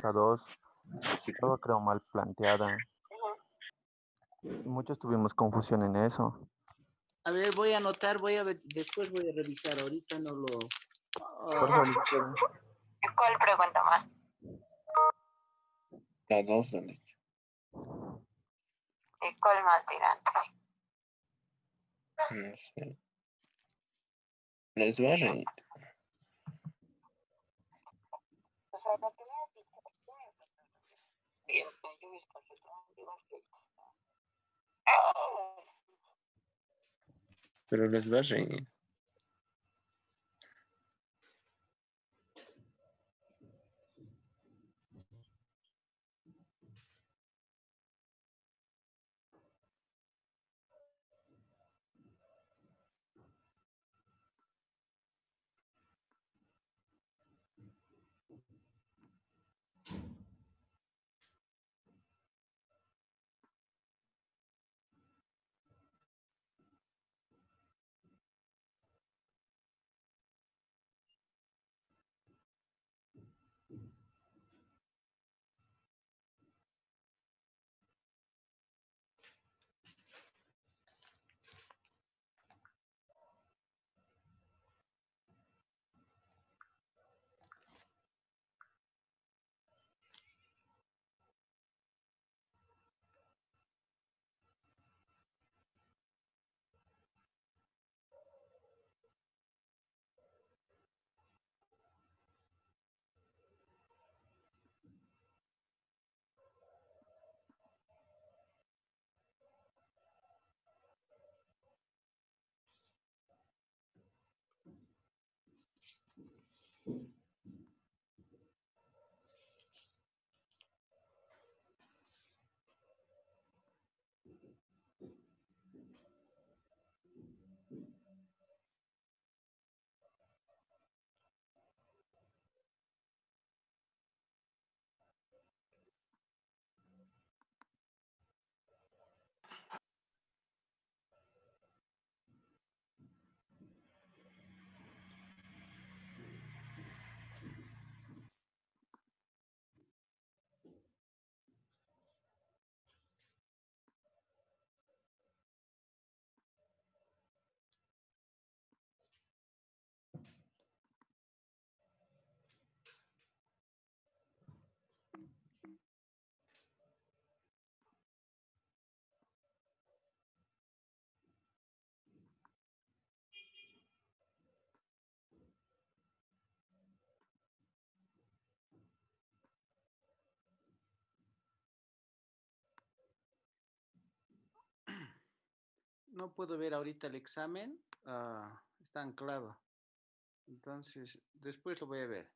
K2 estaba creo mal planteada. Muchos tuvimos confusión en eso. A ver, voy a anotar, voy a ver, después voy a revisar, ahorita no lo... Por favor, licenciado. ¿Cuál pregunta más? Las dos lo han hecho. ¿Y cuál más tirante? No sé. Les va a reír. O sea, lo que me has dicho, bien, yo he visto Pero les va a reír. No puedo ver ahorita el examen, está anclado. Entonces, después lo voy a ver.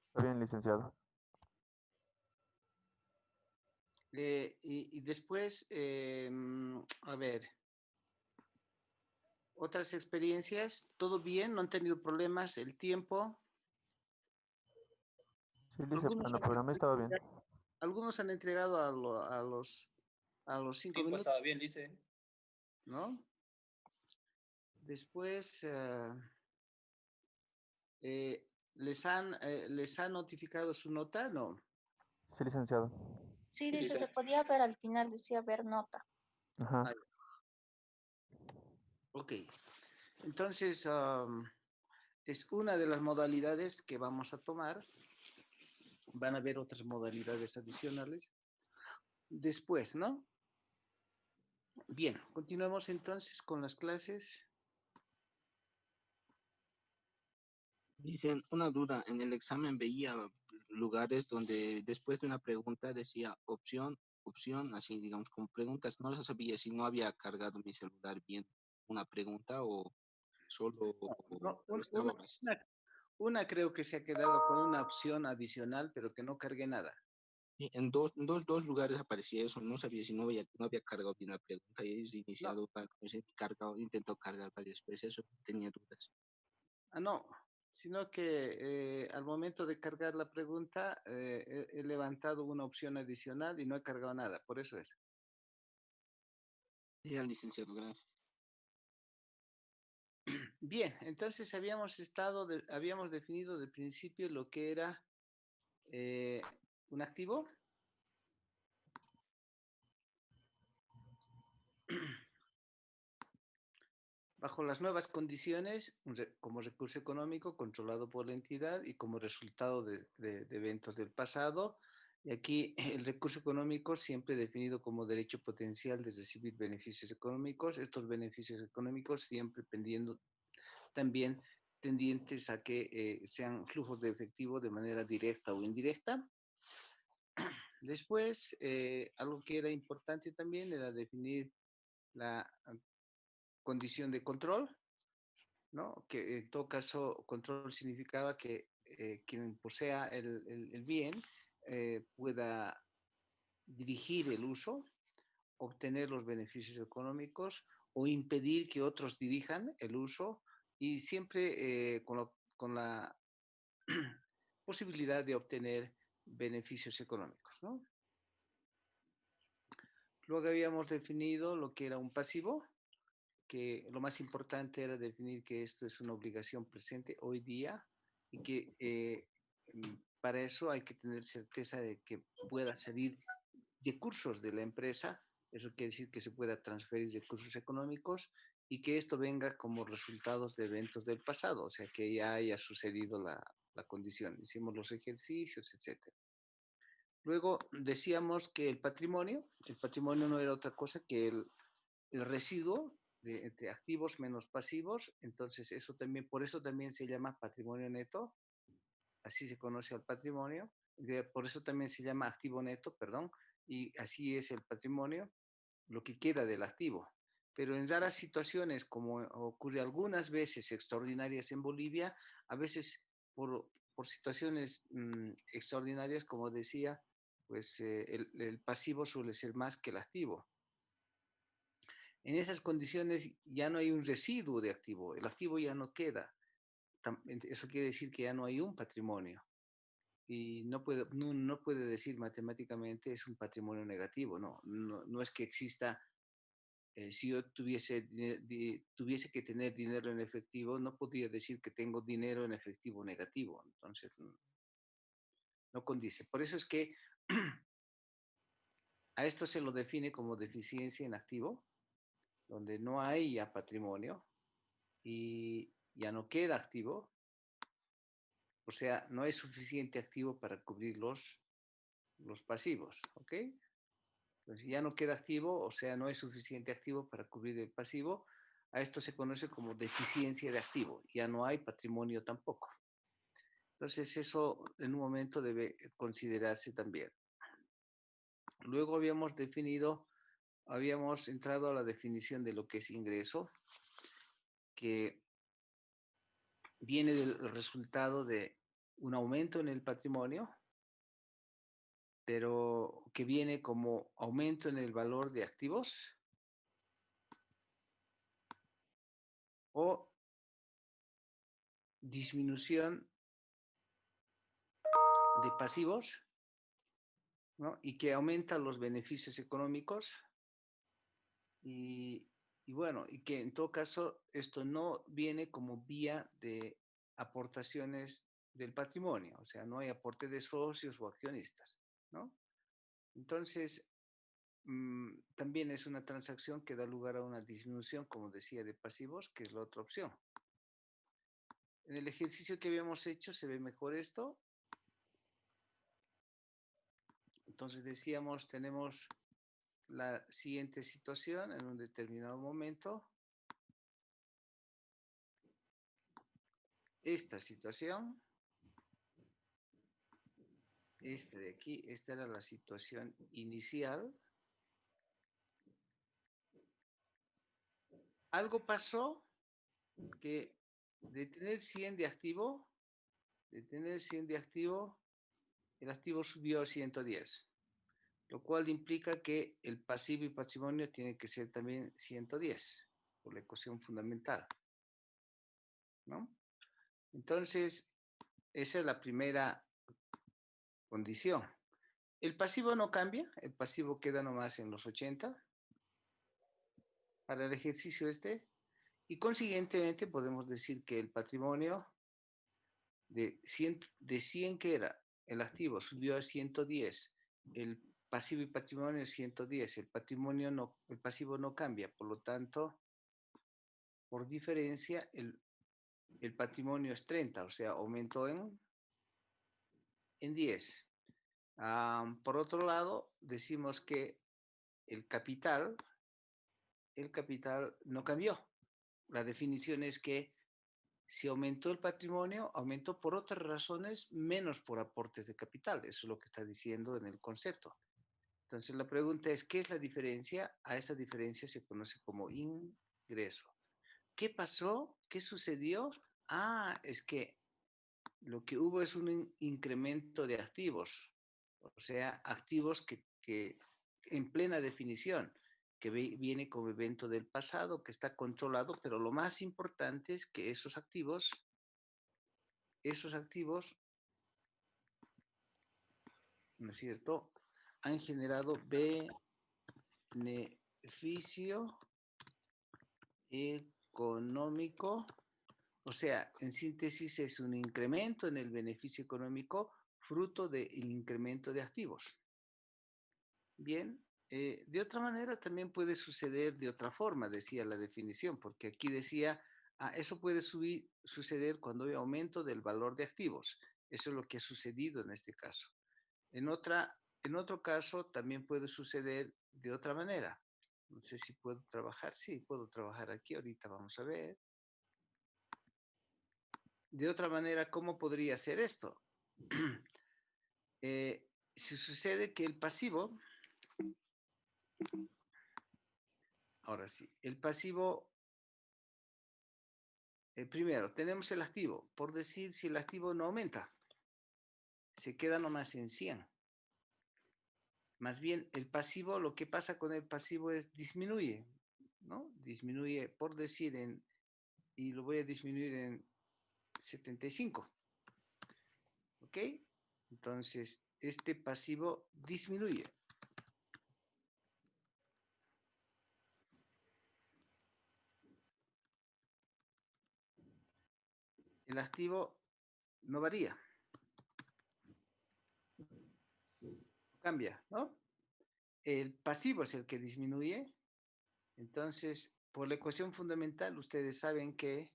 Está bien, licenciado. Y después, a ver, otras experiencias, ¿todo bien? ¿No han tenido problemas? ¿El tiempo? Sí, lice, cuando programé estaba bien. Algunos han entregado a los 5 tiempo minutos, estaba bien, dice. ¿no? Después, ¿les han notificado su nota? No. Sí, licenciado. Sí, dice, se podía ver al final, decía ver nota. Ajá. Ok. Entonces, es una de las modalidades que vamos a tomar. Van a haber otras modalidades adicionales después, ¿no? Bien, continuemos entonces con las clases. Dicen, una duda, en el examen veía lugares donde después de una pregunta decía opción, opción, así digamos, con preguntas. No lo sabía si no había cargado mi celular bien una pregunta o solo No, estaba más. una creo que se ha quedado con una opción adicional, pero que no cargue nada. Sí, en dos lugares aparecía eso, no sabía si no había cargado bien la pregunta y he iniciado, intentado cargar varias veces, eso tenía dudas. No, sino que al momento de cargar la pregunta he levantado una opción adicional y no he cargado nada, por eso es. Ya, licenciado, gracias. Bien, entonces habíamos definido de principio lo que era un activo bajo las nuevas condiciones como recurso económico controlado por la entidad y como resultado de eventos del pasado. Y aquí el recurso económico siempre definido como derecho potencial de recibir beneficios económicos. Estos beneficios económicos siempre también tendientes a que sean flujos de efectivo de manera directa o indirecta. Después, algo que era importante también era definir la condición de control, ¿no? Que en todo caso, control significaba que quien posea el bien pueda dirigir el uso, obtener los beneficios económicos o impedir que otros dirijan el uso y siempre con la posibilidad de obtener beneficios económicos, ¿no? Luego habíamos definido lo que era un pasivo, que lo más importante era definir que esto es una obligación presente hoy día y que para eso hay que tener certeza de que pueda salir recursos de la empresa, eso quiere decir que se pueda transferir recursos económicos y que esto venga como resultados de eventos del pasado, o sea, que ya haya sucedido la condición. Hicimos los ejercicios, etcétera. Luego decíamos que el patrimonio no era otra cosa que el residuo entre activos menos pasivos, entonces eso también, por eso también se llama patrimonio neto, así se conoce al patrimonio, por eso también se llama activo neto, perdón, y así es el patrimonio, lo que queda del activo. Pero en raras situaciones, como ocurre algunas veces extraordinarias en Bolivia, a veces por situaciones extraordinarias, como decía, pues el pasivo suele ser más que el activo. En esas condiciones ya no hay un residuo de activo, el activo ya no queda. Eso quiere decir que ya no hay un patrimonio. Y no puede decir matemáticamente es un patrimonio negativo, no es que exista, si yo tuviese que tener dinero en efectivo, no podría decir que tengo dinero en efectivo negativo, entonces no condice. Por eso es que a esto se lo define como deficiencia en activo, donde no hay ya patrimonio y ya no queda activo, o sea, no hay suficiente activo para cubrir los pasivos, ¿ok? Entonces ya no queda activo, o sea, no hay suficiente activo para cubrir el pasivo. A esto se conoce como deficiencia de activo, ya no hay patrimonio tampoco. Entonces eso en un momento debe considerarse también. Luego habíamos entrado a la definición de lo que es ingreso, que viene del resultado de un aumento en el patrimonio, pero que viene como aumento en el valor de activos o disminución de pasivos, ¿no? Y que aumenta los beneficios económicos y, bueno, y que en todo caso esto no viene como vía de aportaciones del patrimonio, o sea, no hay aporte de socios o accionistas, ¿no? Entonces, también es una transacción que da lugar a una disminución, como decía, de pasivos, que es la otra opción. En el ejercicio que habíamos hecho se ve mejor esto. Entonces decíamos, tenemos la siguiente situación en un determinado momento. Esta situación, esta de aquí, esta era la situación inicial. Algo pasó que de tener 100 de activo, el activo subió a 110, lo cual implica que el pasivo y patrimonio tienen que ser también 110, por la ecuación fundamental, ¿no? Entonces, esa es la primera condición. El pasivo no cambia, el pasivo queda nomás en los 80 para el ejercicio y consiguientemente podemos decir que el patrimonio de 100 que era el activo subió a 110, el pasivo y patrimonio es 110, el pasivo no cambia, por lo tanto, por diferencia, el patrimonio es 30, o sea, aumentó en 10. Por otro lado, decimos que el capital no cambió. La definición es que si aumentó el patrimonio, aumentó por otras razones, menos por aportes de capital. Eso es lo que está diciendo en el concepto. Entonces la pregunta es, ¿qué es la diferencia? A esa diferencia se conoce como ingreso. ¿Qué pasó? ¿Qué sucedió? Es que lo que hubo es un incremento de activos, o sea, activos que en plena definición, que viene como evento del pasado, que está controlado, pero lo más importante es que esos activos, ¿no es cierto?, han generado beneficio económico, o sea, en síntesis es un incremento en el beneficio económico fruto del incremento de activos. Bien, de otra manera también puede suceder de otra forma, decía la definición, porque aquí decía, eso puede suceder cuando hay aumento del valor de activos. Eso es lo que ha sucedido en este caso. En otro caso también puede suceder de otra manera. No sé si puedo trabajar. Sí, puedo trabajar aquí. Ahorita vamos a ver. De otra manera, ¿cómo podría ser esto? Si sucede que el pasivo, ahora sí, el pasivo, primero tenemos el activo, por decir si el activo no aumenta, se queda nomás en 100. Más bien el pasivo, lo que pasa con el pasivo es disminuye, ¿no? Disminuye, por decir, y lo voy a disminuir en 75. ¿Ok? Entonces, este pasivo disminuye. El activo no varía. Cambia, ¿no? El pasivo es el que disminuye. Entonces, por la ecuación fundamental, ustedes saben que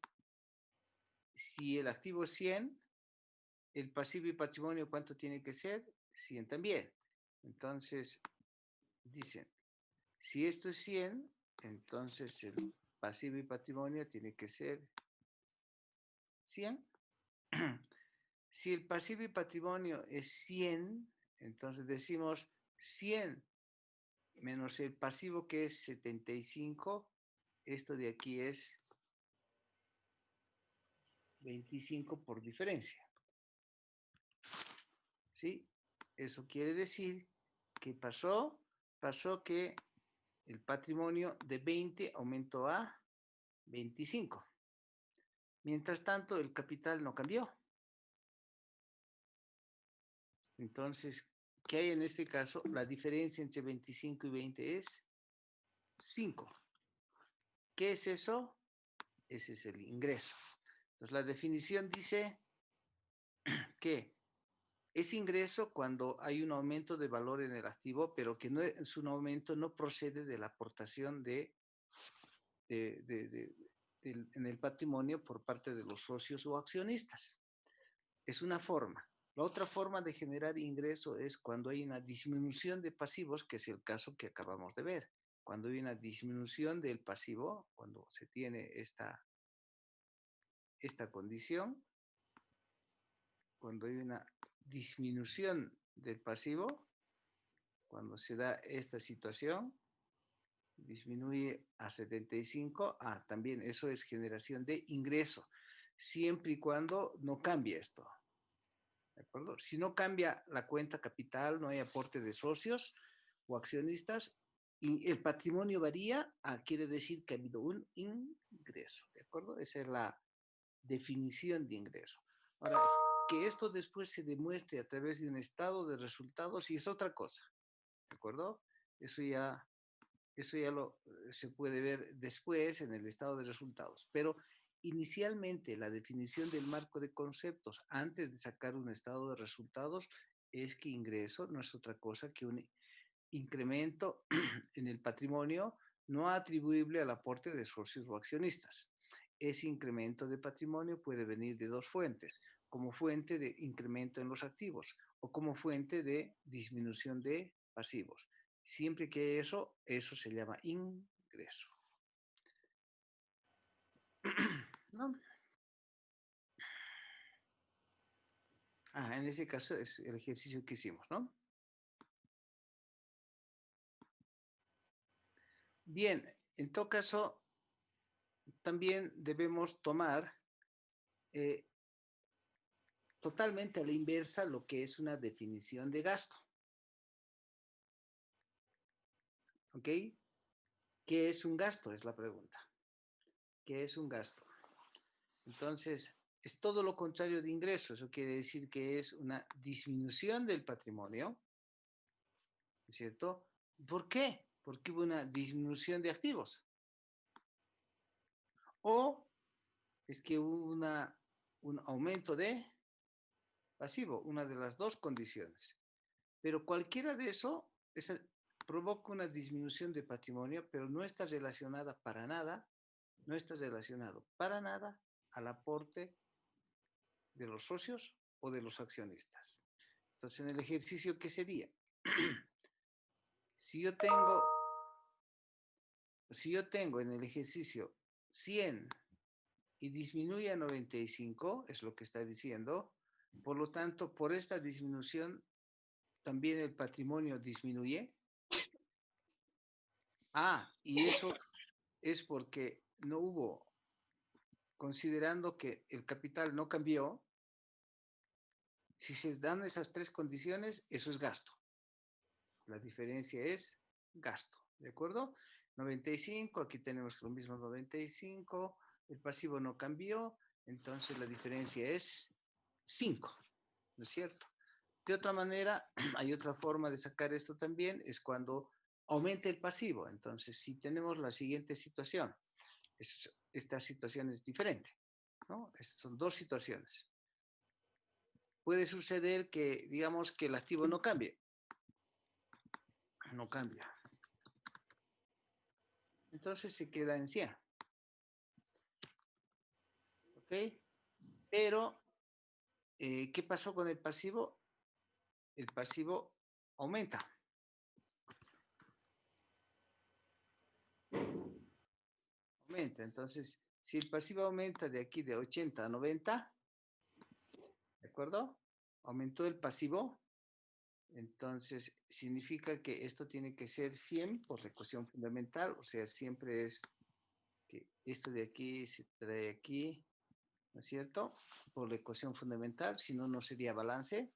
si el activo es 100, el pasivo y patrimonio, ¿cuánto tiene que ser? 100 también. Entonces, dicen, si esto es 100, entonces el pasivo y patrimonio tiene que ser 100. Si el pasivo y patrimonio es 100, entonces decimos 100 menos el pasivo que es 75, esto de aquí es 25 por diferencia. ¿Sí? Eso quiere decir que pasó que el patrimonio de 20 aumentó a 25. Mientras tanto, el capital no cambió. Entonces, ¿qué hay en este caso? La diferencia entre 25 y 20 es 5. ¿Qué es eso? Ese es el ingreso. Entonces, la definición dice que es ingreso cuando hay un aumento de valor en el activo, pero que no es un aumento, no procede de la aportación en el patrimonio por parte de los socios o accionistas. Es una forma. La otra forma de generar ingreso es cuando hay una disminución de pasivos, que es el caso que acabamos de ver. Cuando hay una disminución del pasivo, cuando se tiene esta condición, cuando hay una disminución del pasivo, cuando se da esta situación, disminuye a 75, también eso es generación de ingreso, siempre y cuando no cambie esto. ¿De acuerdo? Si no cambia la cuenta capital, no hay aporte de socios o accionistas, y el patrimonio varía, quiere decir que ha habido un ingreso. ¿De acuerdo? Esa es la definición de ingreso. Ahora, que esto después se demuestre a través de un estado de resultados y es otra cosa. ¿De acuerdo? Eso ya se puede ver después en el estado de resultados. Pero inicialmente la definición del marco de conceptos antes de sacar un estado de resultados es que ingreso no es otra cosa que un incremento en el patrimonio no atribuible al aporte de socios o accionistas. Ese incremento de patrimonio puede venir de dos fuentes, como fuente de incremento en los activos o como fuente de disminución de pasivos. Siempre que eso se llama ingreso. ¿No? En ese caso es el ejercicio que hicimos, ¿no? Bien, en todo caso, también debemos tomar totalmente a la inversa lo que es una definición de gasto. ¿Ok? ¿Qué es un gasto? Es la pregunta. ¿Qué es un gasto? Entonces, es todo lo contrario de ingreso. Eso quiere decir que es una disminución del patrimonio, ¿cierto? ¿Por qué? Porque hubo una disminución de activos. O es que hubo un aumento de pasivo, una de las dos condiciones. Pero cualquiera de eso provoca una disminución de patrimonio, pero no está relacionada para nada, no está relacionado para nada al aporte de los socios o de los accionistas. Entonces, en el ejercicio, ¿qué sería? Si yo tengo en el ejercicio 100 y disminuye a 95, es lo que está diciendo, por lo tanto, por esta disminución, también el patrimonio disminuye. Y eso es porque no hubo, considerando que el capital no cambió, si se dan esas tres condiciones, eso es gasto. La diferencia es gasto, ¿de acuerdo? 95, aquí tenemos lo mismo 95, el pasivo no cambió, entonces la diferencia es 5, ¿no es cierto? De otra manera, hay otra forma de sacar esto también, es cuando aumenta el pasivo. Entonces, si tenemos la siguiente situación, esta situación es diferente, ¿no? Son dos situaciones. Puede suceder que, digamos, que el activo no cambie. No cambia. Entonces se queda en 100. ¿Ok? Pero, ¿qué pasó con el pasivo? El pasivo aumenta. Aumenta. Entonces, si el pasivo aumenta de aquí de 80 a 90, ¿de acuerdo? Aumentó el pasivo. Entonces, significa que esto tiene que ser 100 por la ecuación fundamental. O sea, siempre es que esto de aquí se trae aquí, ¿no es cierto? Por la ecuación fundamental, si no, no sería balance.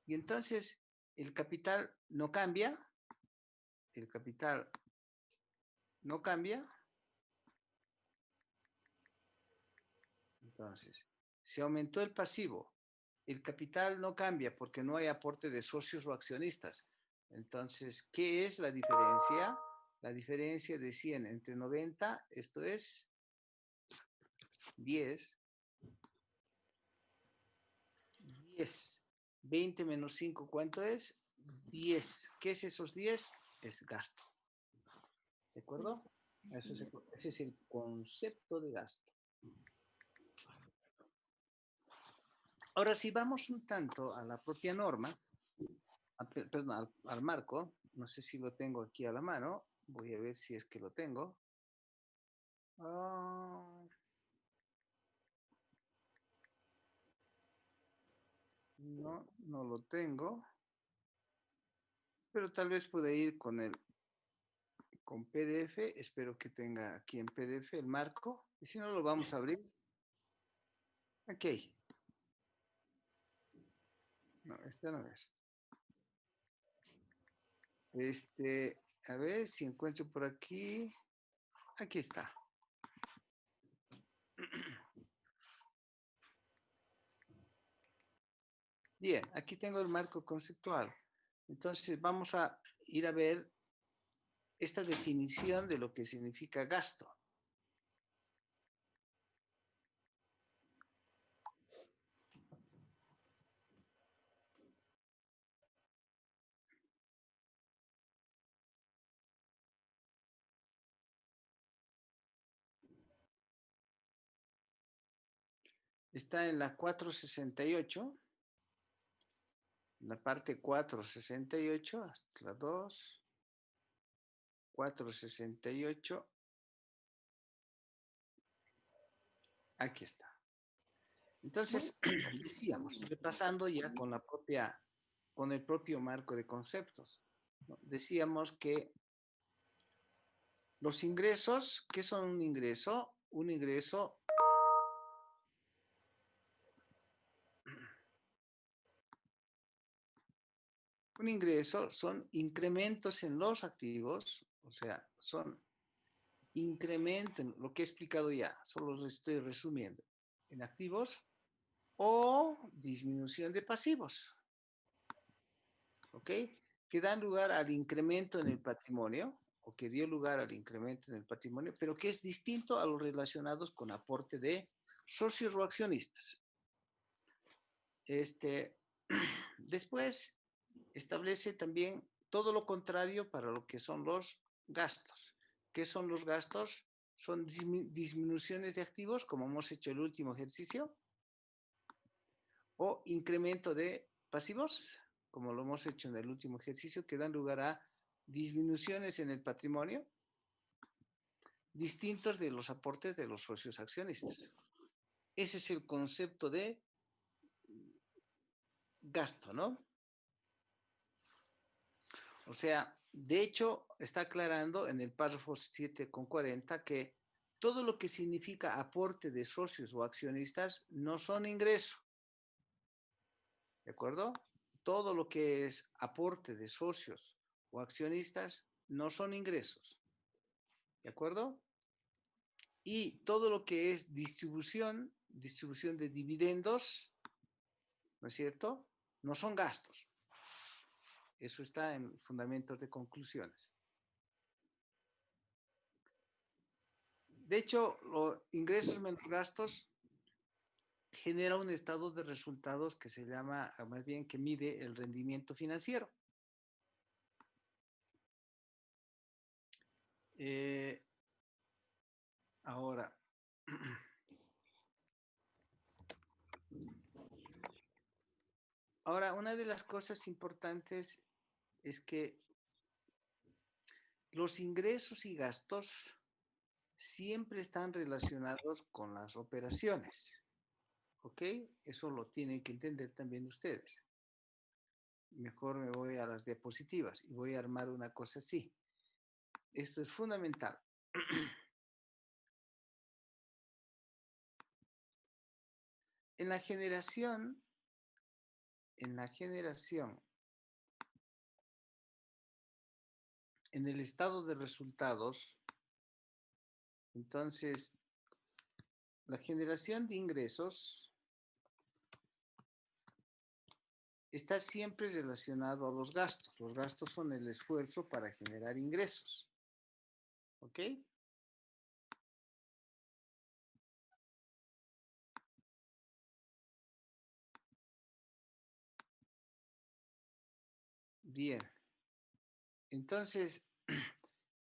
Y entonces, el capital no cambia. El capital no cambia. Entonces, se aumentó el pasivo. El capital no cambia porque no hay aporte de socios o accionistas. Entonces, ¿qué es la diferencia? La diferencia de 100 entre 90, esto es 10. 10. 20 menos 5, ¿cuánto es? 10. ¿Qué es esos 10? Es gasto. ¿De acuerdo? Ese es el concepto de gasto. Ahora, si vamos un tanto a la propia norma, perdón, al marco, no sé si lo tengo aquí a la mano, voy a ver si es que lo tengo. No, no lo tengo, pero tal vez pueda ir con PDF, espero que tenga aquí en PDF el marco, y si no lo vamos a abrir. Ok. No, este no es. A ver si encuentro por aquí. Aquí está. Bien, aquí tengo el marco conceptual. Entonces vamos a ir a ver esta definición de lo que significa gasto. está en la 468, en la parte 468, hasta la 2, 468, aquí está. Entonces, decíamos, repasando ya con el propio marco de conceptos, ¿no? Decíamos que los ingresos, ¿qué son un ingreso? Un ingreso son incrementos en los activos, o sea, son incrementos, lo que he explicado ya, solo lo estoy resumiendo, en activos o disminución de pasivos, ¿ok? Que dan lugar al incremento en el patrimonio, o que dio lugar al incremento en el patrimonio, pero que es distinto a los relacionados con aporte de socios o accionistas. Después establece también todo lo contrario para lo que son los gastos. ¿Qué son los gastos? Son disminuciones de activos, como hemos hecho el último ejercicio, o incremento de pasivos, como lo hemos hecho en el último ejercicio, que dan lugar a disminuciones en el patrimonio, distintos de los aportes de los socios accionistas. Ese es el concepto de gasto, ¿no? O sea, de hecho, está aclarando en el párrafo 7,40 que todo lo que significa aporte de socios o accionistas no son ingresos. ¿De acuerdo? Todo lo que es aporte de socios o accionistas no son ingresos. ¿De acuerdo? Y todo lo que es distribución de dividendos, ¿no es cierto? No son gastos. Eso está en fundamentos de conclusiones. De hecho, los ingresos menos gastos genera un estado de resultados que se llama, más bien que mide el rendimiento financiero. Ahora, una de las cosas importantes es que los ingresos y gastos siempre están relacionados con las operaciones. ¿Ok? Eso lo tienen que entender también ustedes. Mejor me voy a las diapositivas y voy a armar una cosa así. Esto es fundamental. En la generación, en el estado de resultados, entonces, la generación de ingresos está siempre relacionado a los gastos. Los gastos son el esfuerzo para generar ingresos. ¿Ok? Bien. Entonces,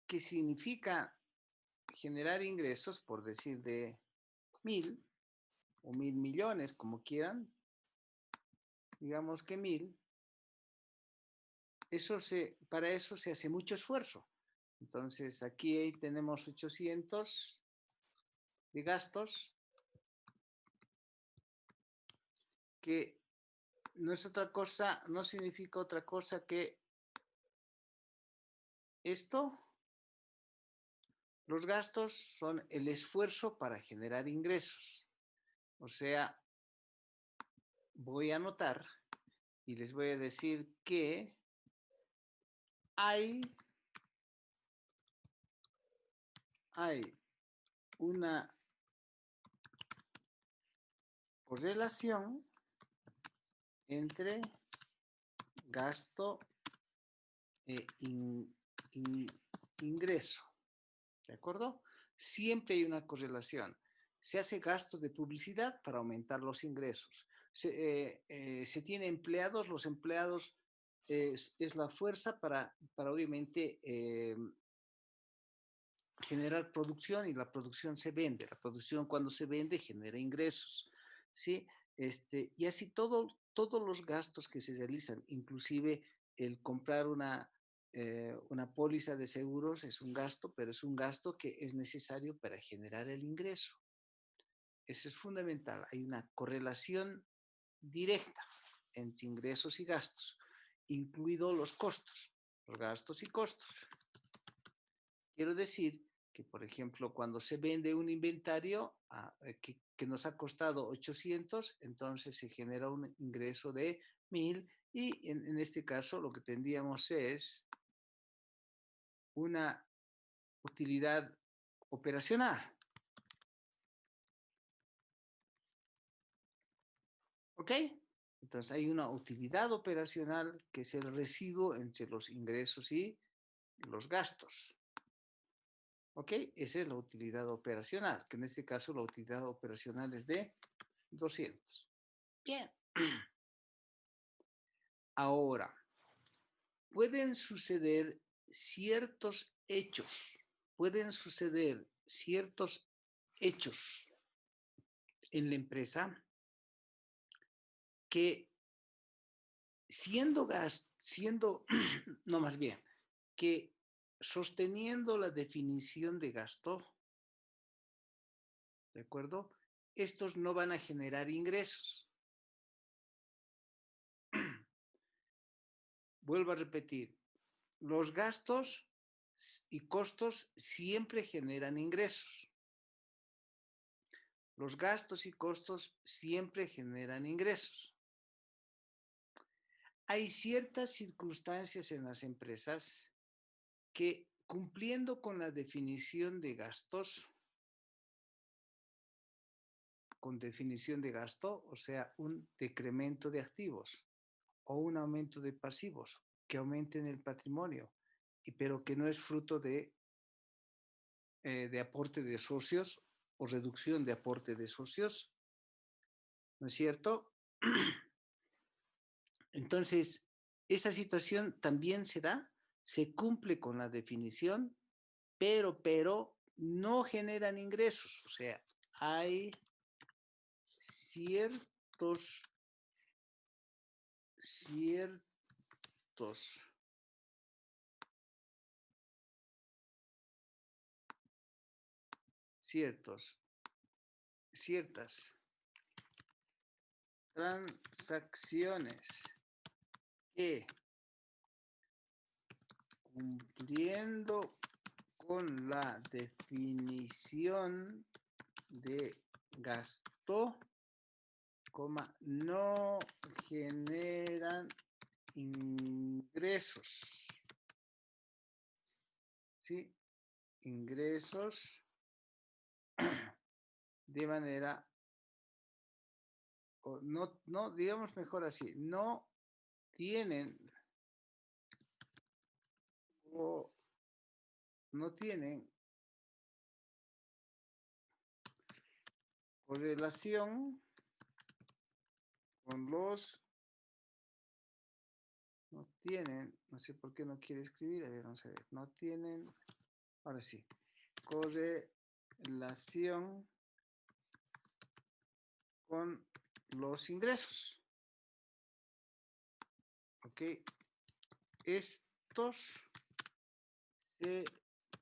¿qué significa generar ingresos, por decir de 1.000 o 1.000 millones, como quieran? Digamos que 1.000. Para eso se hace mucho esfuerzo. Entonces, aquí tenemos 800 de gastos, que no es otra cosa, no significa otra cosa que esto. Los gastos son el esfuerzo para generar ingresos. O sea, voy a anotar y les voy a decir que hay una correlación entre gasto e ingreso. ¿De acuerdo? Siempre hay una correlación. Se hace gasto de publicidad para aumentar los ingresos. Se tiene empleados, los empleados es la fuerza para obviamente generar producción, y la producción se vende. La producción, cuando se vende, genera ingresos. ¿sí? Y así todos los gastos que se realizan, inclusive el comprar una póliza de seguros es un gasto, pero es un gasto que es necesario para generar el ingreso. Eso es fundamental. Hay una correlación directa entre ingresos y gastos, incluidos los costos, los gastos y costos. Quiero decir que, por ejemplo, cuando se vende un inventario que nos ha costado 800, entonces se genera un ingreso de 1000 y en este caso lo que tendríamos es una utilidad operacional. ¿Ok? Entonces hay una utilidad operacional que es el residuo entre los ingresos y los gastos. ¿Ok? Esa es la utilidad operacional, que en este caso la utilidad operacional es de 200. Bien. Ahora, pueden suceder ciertos hechos en la empresa que no más bien, que sosteniendo la definición de gasto, ¿de acuerdo? Estos no van a generar ingresos. Vuelvo a repetir, los gastos y costos siempre generan ingresos. Los gastos y costos siempre generan ingresos. Hay ciertas circunstancias en las empresas que cumpliendo con la definición de gastos, con definición de gasto, o sea, un decremento de activos o un aumento de pasivos que aumenten el patrimonio, pero que no es fruto de aporte de socios o reducción de aporte de socios, ¿no es cierto? Entonces, esa situación también se da, se cumple con la definición, pero no generan ingresos. O sea, hay ciertos ciertas transacciones que cumpliendo con la definición de gasto, no generan ingresos. ¿Sí? Ingresos de manera, o no, digamos mejor así, no tienen correlación con no sé por qué no quiere escribir, a ver, vamos a ver, no tienen, ahora sí, correlación con los ingresos. Ok, estos se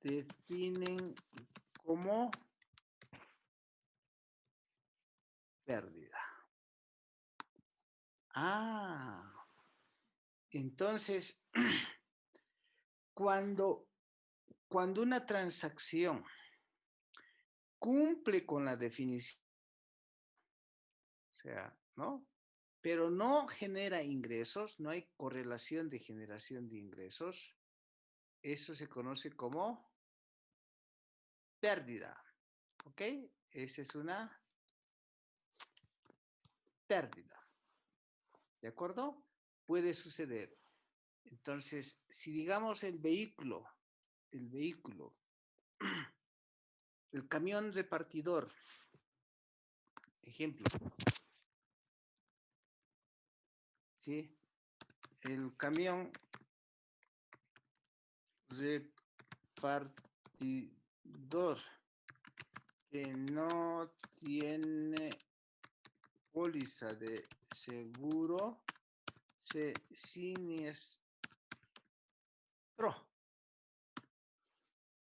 definen como pérdida. Entonces, cuando una transacción cumple con la definición, o sea, ¿no? Pero no genera ingresos, no hay correlación de generación de ingresos, eso se conoce como pérdida. ¿Ok? Esa es una pérdida. ¿De acuerdo? Puede suceder. Entonces, si digamos el vehículo, el camión repartidor, ejemplo, ¿sí? El camión repartidor que no tiene póliza de seguro se siniestró.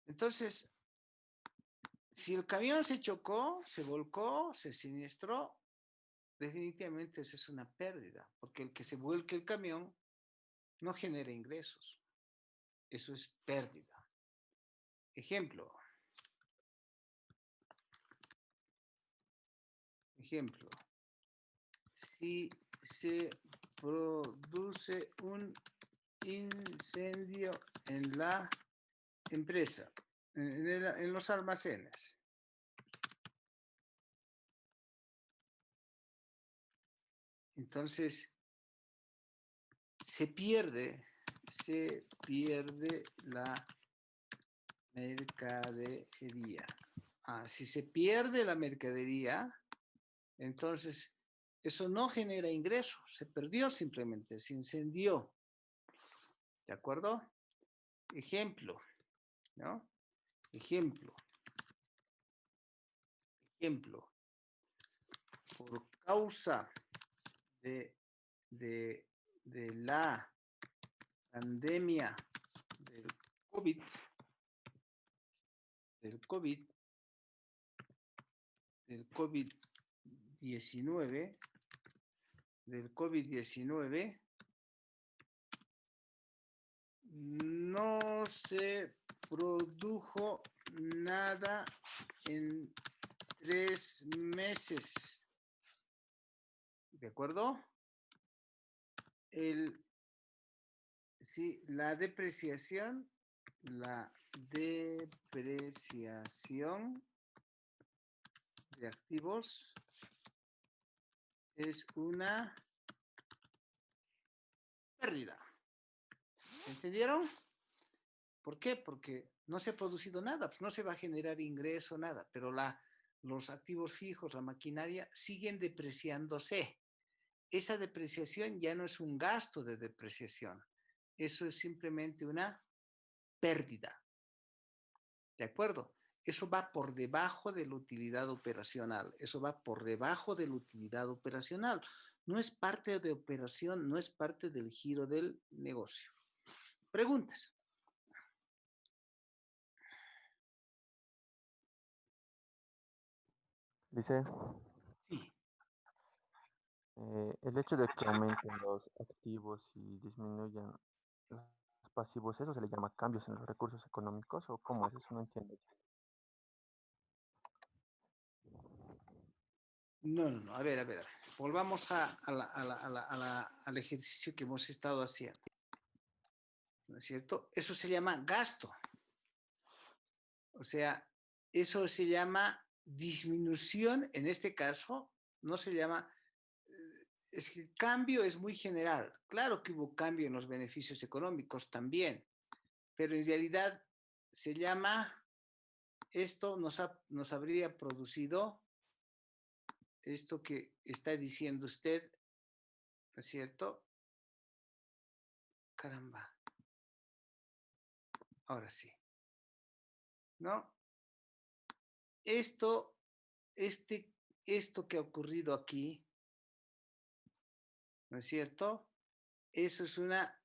Entonces, si el camión se chocó, se volcó, se siniestró, definitivamente esa es una pérdida, porque el que se vuelque el camión no genera ingresos. Eso es pérdida. Ejemplo. Si se produce un incendio en la empresa, en los almacenes, entonces se pierde la mercadería. Si se pierde la mercadería, entonces eso no genera ingresos, se perdió simplemente, se incendió. ¿De acuerdo? Ejemplo, ¿no? Ejemplo. Por causa de la pandemia del COVID-19, no se produjo nada en 3 meses. ¿De acuerdo? La depreciación de activos es una pérdida. ¿Entendieron? ¿Por qué? Porque no se ha producido nada, pues no se va a generar ingreso, nada, pero los activos fijos, la maquinaria, siguen depreciándose. Esa depreciación ya no es un gasto de depreciación, eso es simplemente una pérdida. ¿De acuerdo? Eso va por debajo de la utilidad operacional, No es parte de operación, no es parte del giro del negocio. ¿Preguntas? Dice, Sí. el hecho de que aumenten los activos y disminuyan los pasivos, ¿eso se le llama cambios en los recursos económicos o cómo es? Eso no entiendo. No. A ver. Volvamos al ejercicio que hemos estado haciendo. ¿No es cierto? Eso se llama gasto. O sea, eso se llama disminución. En este caso, no se llama... Es que el cambio es muy general. Claro que hubo cambio en los beneficios económicos también, pero en realidad se llama... Esto nos habría producido esto que está diciendo usted, ¿no es cierto? Caramba. Ahora sí. ¿No? Esto que ha ocurrido aquí, ¿no es cierto? Eso es una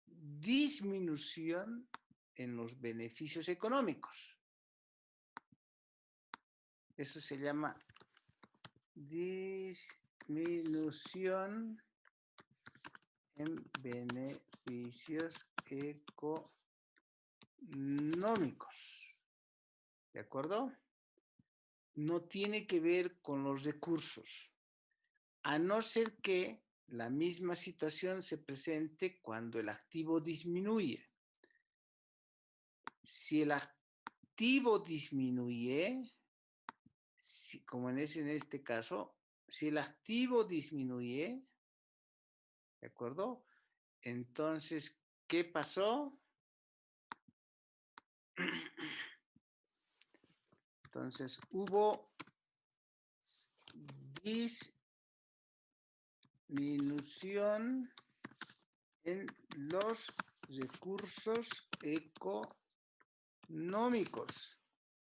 disminución en los beneficios económicos. Eso se llama disminución en beneficios económicos. ¿De acuerdo? No tiene que ver con los recursos, a no ser que la misma situación se presente cuando el activo disminuye. Si el activo disminuye, como en este caso, si el activo disminuye, ¿de acuerdo? Entonces, ¿qué pasó? Entonces, hubo disminución en los recursos económicos.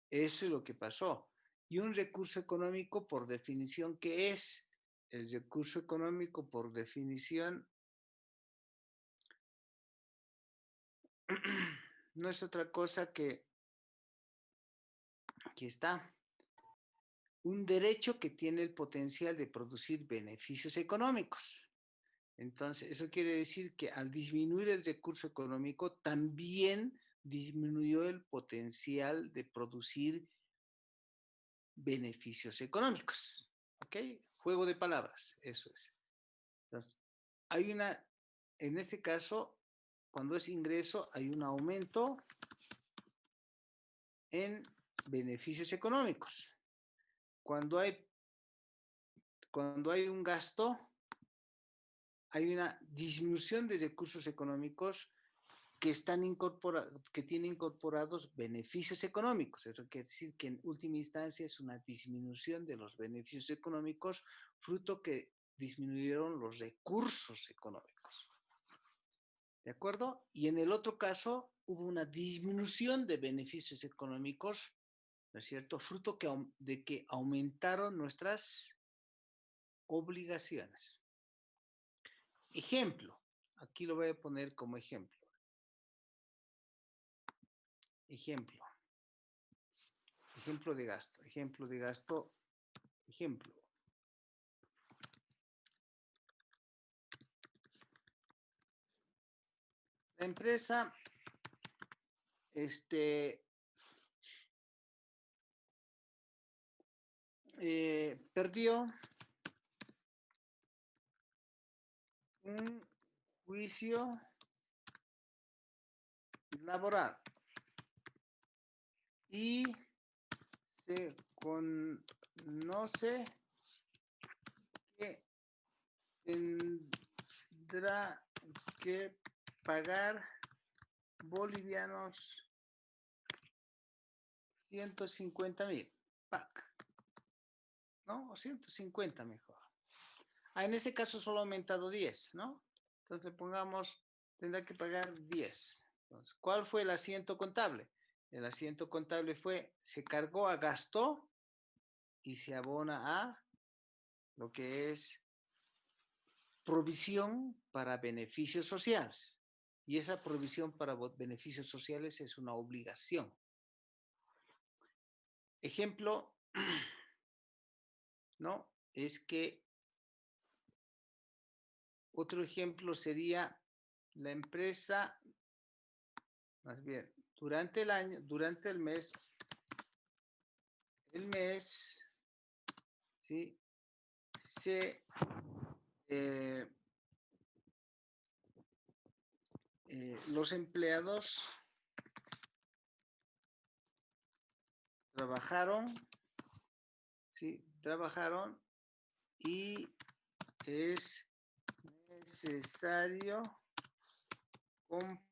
Eso es lo que pasó. Y un recurso económico, por definición, ¿qué es? El recurso económico, por definición, no es otra cosa que aquí está, un derecho que tiene el potencial de producir beneficios económicos. Entonces, eso quiere decir que al disminuir el recurso económico, también disminuyó el potencial de producir beneficios económicos. ¿Ok? Juego de palabras, eso es. Entonces, hay una, en este caso, cuando es ingreso, hay un aumento en beneficios económicos. Cuando hay un gasto, hay una disminución de recursos económicos que tienen incorporados beneficios económicos. Eso quiere decir que en última instancia es una disminución de los beneficios económicos, fruto que disminuyeron los recursos económicos. ¿De acuerdo? Y en el otro caso hubo una disminución de beneficios económicos, ¿no es cierto? Fruto de que aumentaron nuestras obligaciones. Ejemplo, aquí lo voy a poner como ejemplo. Ejemplo de gasto, ejemplo. La empresa, perdió un juicio laboral y se conoce que tendrá que pagar bolivianos 150.000, ¿no? O 150 mejor. En ese caso solo ha aumentado 10, ¿no? Entonces pongamos, tendrá que pagar 10. Entonces, ¿cuál fue el asiento contable? El asiento contable fue, se cargó a gasto y se abona a lo que es provisión para beneficios sociales. Y esa provisión para beneficios sociales es una obligación. Ejemplo, ¿no? Es que otro ejemplo sería la empresa, más bien, durante el año, durante el mes, ¿sí? Los empleados trabajaron, ¿sí? Trabajaron y es necesario comprar